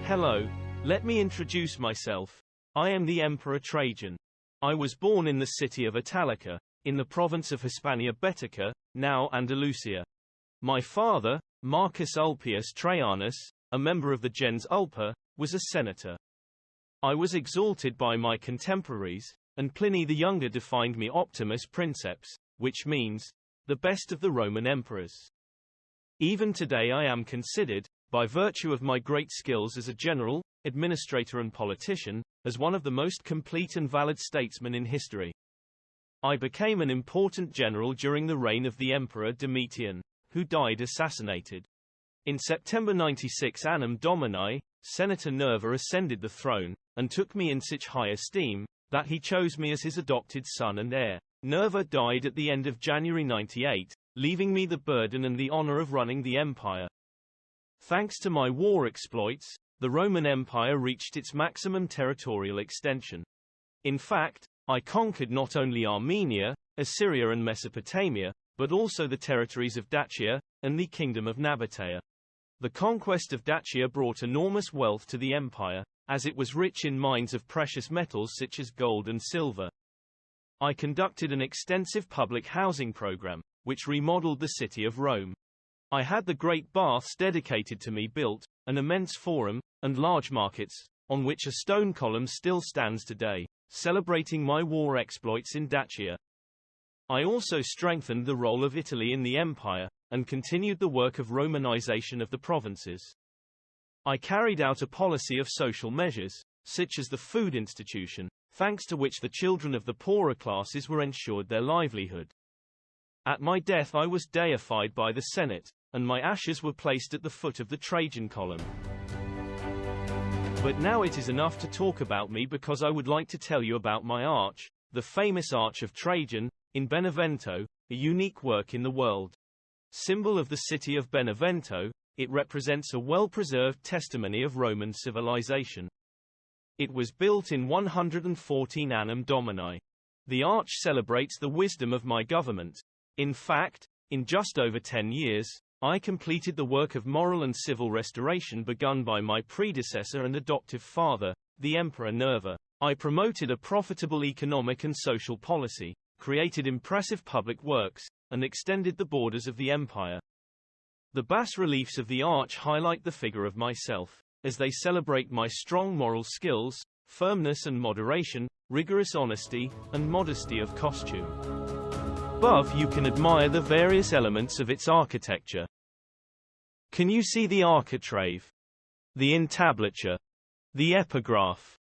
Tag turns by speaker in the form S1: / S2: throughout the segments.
S1: Hello, let me introduce myself. I am the Emperor Trajan. I was born in the city of Italica, in the province of Hispania Baetica, now Andalusia. My father, Marcus Ulpius Traianus, a member of the gens Ulpa, was a senator. I was exalted by my contemporaries, and Pliny the Younger defined me Optimus Princeps, which means, the best of the Roman emperors. Even today I am considered, by virtue of my great skills as a general, administrator and politician, as one of the most complete and valid statesmen in history. I became an important general during the reign of the Emperor Domitian, who died assassinated. In September 96 Annum Domini, Senator Nerva ascended the throne, and took me in such high esteem, that he chose me as his adopted son and heir. Nerva died at the end of January 98, leaving me the burden and the honor of running the empire. Thanks to my war exploits, the Roman Empire reached its maximum territorial extension. In fact, I conquered not only Armenia, Assyria and Mesopotamia, but also the territories of Dacia, and the kingdom of Nabatea. The conquest of Dacia brought enormous wealth to the empire, as it was rich in mines of precious metals such as gold and silver. I conducted an extensive public housing program, which remodeled the city of Rome. I had the great baths dedicated to me built, an immense forum, and large markets, on which a stone column still stands today, celebrating my war exploits in Dacia. I also strengthened the role of Italy in the empire, and continued the work of Romanization of the provinces. I carried out a policy of social measures, such as the food institution, thanks to which the children of the poorer classes were ensured their livelihood. At my death I was deified by the Senate, and my ashes were placed at the foot of the Trajan column. But now it is enough to talk about me, because I would like to tell you about my arch, the famous Arch of Trajan, in Benevento, a unique work in the world. Symbol of the city of Benevento, it represents a well-preserved testimony of Roman civilization. It was built in 114 Annum Domini. The arch celebrates the wisdom of my government. In fact, in just over 10 years, I completed the work of moral and civil restoration begun by my predecessor and adoptive father, the Emperor Nerva. I promoted a profitable economic and social policy, created impressive public works, and extended the borders of the empire. The bas-reliefs of the arch highlight the figure of myself, as they celebrate my strong moral skills, firmness and moderation, rigorous honesty, and modesty of costume. Above you can admire the various elements of its architecture. Can you see the architrave? The entablature? The epigraph?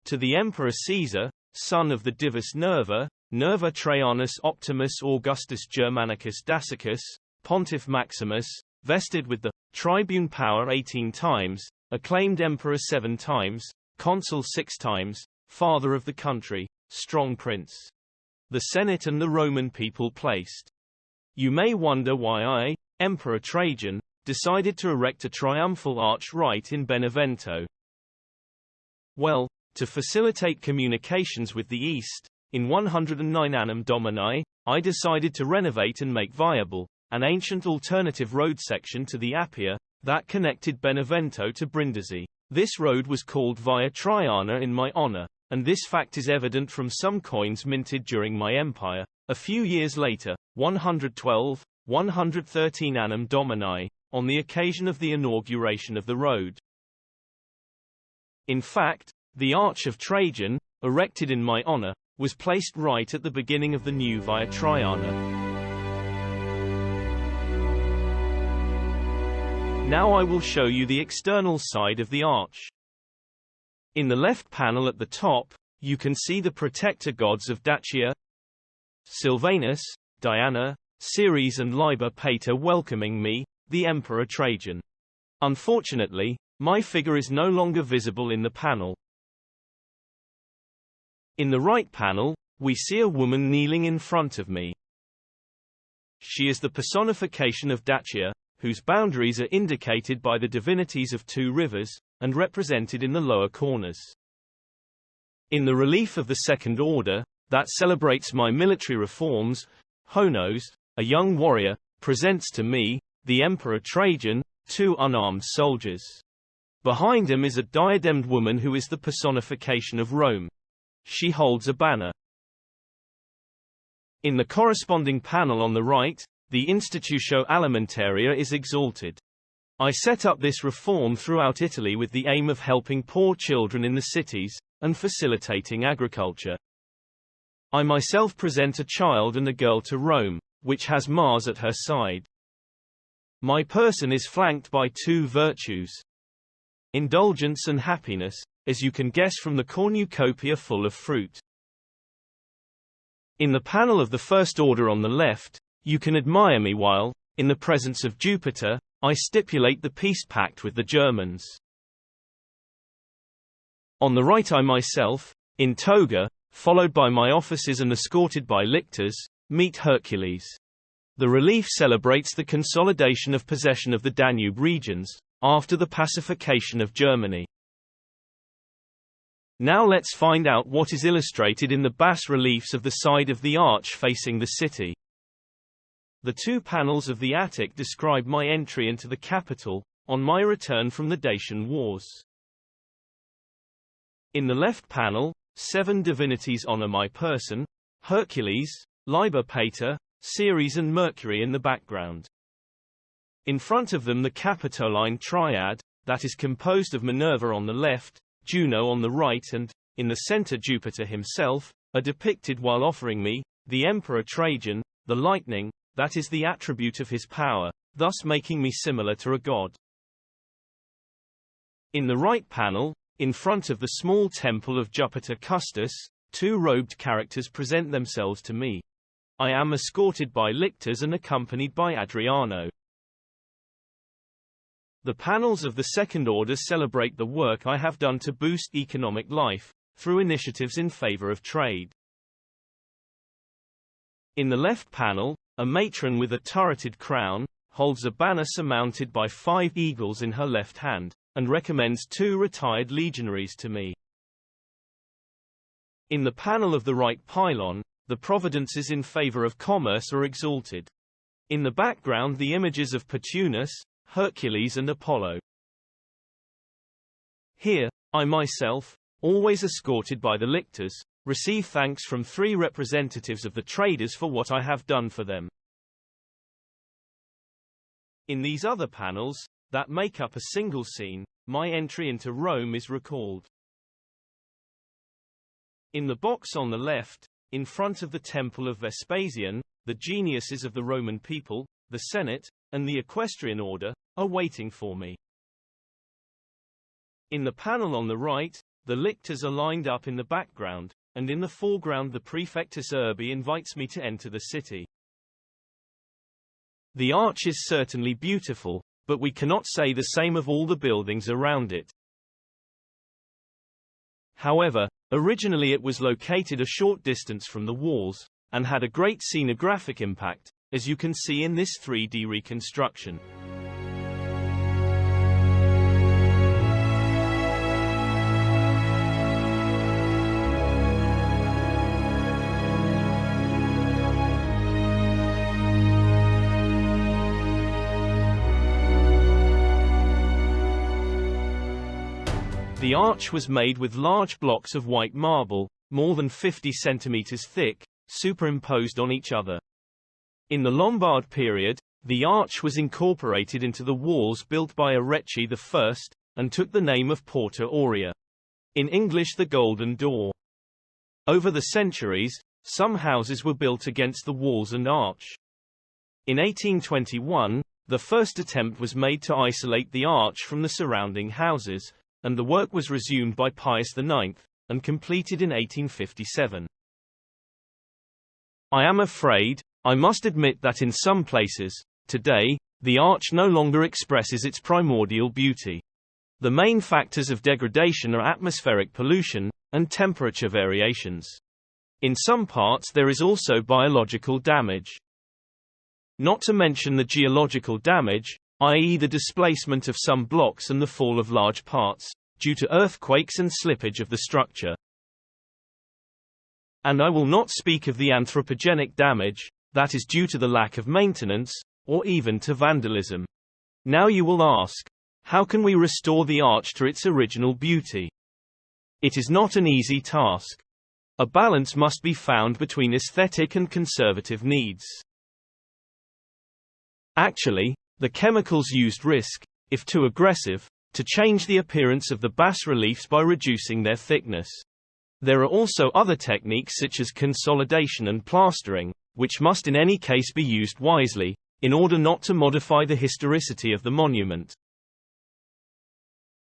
S1: To the Emperor Caesar, son of the Divus Nerva, Nerva Traianus Optimus Augustus Germanicus Dacicus, Pontiff Maximus, vested with the tribune power 18 times, acclaimed emperor 7 times, consul 6 times, father of the country, strong prince. The Senate and the Roman people placed. You may wonder why I, Emperor Trajan, decided to erect a triumphal arch right in Benevento. Well, to facilitate communications with the East, in 109 Annum Domini, I decided to renovate and make viable an ancient alternative road section to the Appia that connected Benevento to Brindisi. This road was called Via Traiana in my honor, and this fact is evident from some coins minted during my empire. A few years later, 112, 113 Annum Domini, on the occasion of the inauguration of the road. In fact, the Arch of Trajan, erected in my honor, was placed right at the beginning of the new Via Traiana. Now I will show you the external side of the arch. In the left panel at the top, you can see the protector gods of Dacia, Silvanus, Diana, Ceres and Liber Pater welcoming me, the Emperor Trajan. Unfortunately, my figure is no longer visible in the panel. In the right panel, we see a woman kneeling in front of me. She is the personification of Dacia, whose boundaries are indicated by the divinities of 2 rivers, and represented in the lower corners. In the relief of the second order, that celebrates my military reforms, Honos, a young warrior, presents to me, the Emperor Trajan, 2 unarmed soldiers. Behind him is a diademed woman who is the personification of Rome. She holds a banner. In the corresponding panel on the right, the Institutio Alimentaria is exalted. I set up this reform throughout Italy with the aim of helping poor children in the cities, and facilitating agriculture. I myself present a child and a girl to Rome, which has Mars at her side. My person is flanked by two virtues: indulgence and happiness, as you can guess from the cornucopia full of fruit. In the panel of the first order on the left, you can admire me while, in the presence of Jupiter, I stipulate the peace pact with the Germans. On the right I myself, in toga, followed by my officers and escorted by lictors, meet Hercules. The relief celebrates the consolidation of possession of the Danube regions, after the pacification of Germany. Now let's find out what is illustrated in the bas-reliefs of the side of the arch facing the city. The two panels of the attic describe my entry into the capital, on my return from the Dacian Wars. In the left panel, 7 divinities honor my person: Hercules, Liber Pater, Ceres and Mercury in the background. In front of them the Capitoline triad, that is composed of Minerva on the left, Juno on the right and, in the center Jupiter himself, are depicted while offering me, the Emperor Trajan, the lightning, that is the attribute of his power, thus making me similar to a god. In the right panel, in front of the small temple of Jupiter Custus, 2 robed characters present themselves to me. I am escorted by lictors and accompanied by Adriano. The panels of the second order celebrate the work I have done to boost economic life, through initiatives in favor of trade. In the left panel, a matron with a turreted crown, holds a banner surmounted by 5 eagles in her left hand, and recommends 2 retired legionaries to me. In the panel of the right pylon, the providences in favor of commerce are exalted. In the background the images of Petunius, Hercules and Apollo. Here, I myself, always escorted by the lictors, receive thanks from 3 representatives of the traders for what I have done for them. In these other panels, that make up a single scene, my entry into Rome is recalled. In the box on the left, in front of the temple of Vespasian, the geniuses of the Roman people, the Senate, and the equestrian order, are waiting for me. In the panel on the right, the lictors are lined up in the background, and in the foreground the Praefectus Urbi invites me to enter the city. The arch is certainly beautiful, but we cannot say the same of all the buildings around it. However, originally it was located a short distance from the walls, and had a great scenographic impact, as you can see in this 3D reconstruction. The arch was made with large blocks of white marble, more than 50 centimeters thick, superimposed on each other. In the Lombard period, the arch was incorporated into the walls built by Arecci I, and took the name of Porta Aurea. In English the Golden Door. Over the centuries, some houses were built against the walls and arch. In 1821, the first attempt was made to isolate the arch from the surrounding houses, and the work was resumed by Pius IX, and completed in 1857. I am afraid, I must admit that in some places, today, the arch no longer expresses its primordial beauty. The main factors of degradation are atmospheric pollution, and temperature variations. In some parts there is also biological damage. Not to mention the geological damage, i.e. the displacement of some blocks and the fall of large parts, due to earthquakes and slippage of the structure. And I will not speak of the anthropogenic damage, that is due to the lack of maintenance, or even to vandalism. Now you will ask, How can we restore the arch to its original beauty? It is not an easy task. A balance must be found between aesthetic and conservative needs. Actually, the chemicals used risk, if too aggressive, to change the appearance of the bas-reliefs by reducing their thickness. There are also other techniques such as consolidation and plastering, which must in any case be used wisely, in order not to modify the historicity of the monument.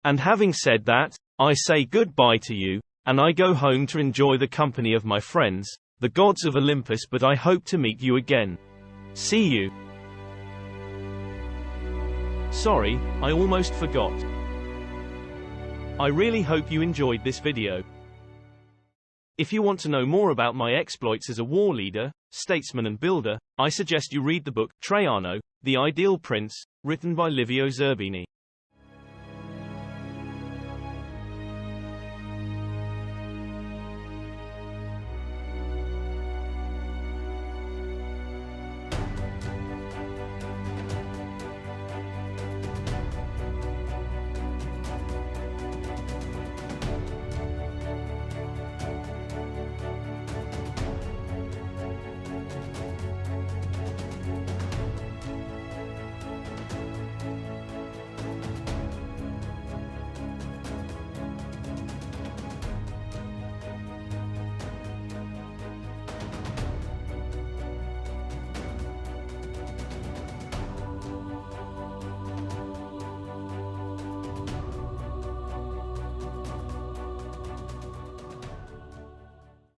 S1: And having said that, I say goodbye to you, and I go home to enjoy the company of my friends, the gods of Olympus, but I hope to meet you again. See you. Sorry, I almost forgot. I really hope you enjoyed this video. If you want to know more about my exploits as a war leader, statesman and builder, I suggest you read the book, Trajan, The Ideal Prince, written by Livio Zerbini.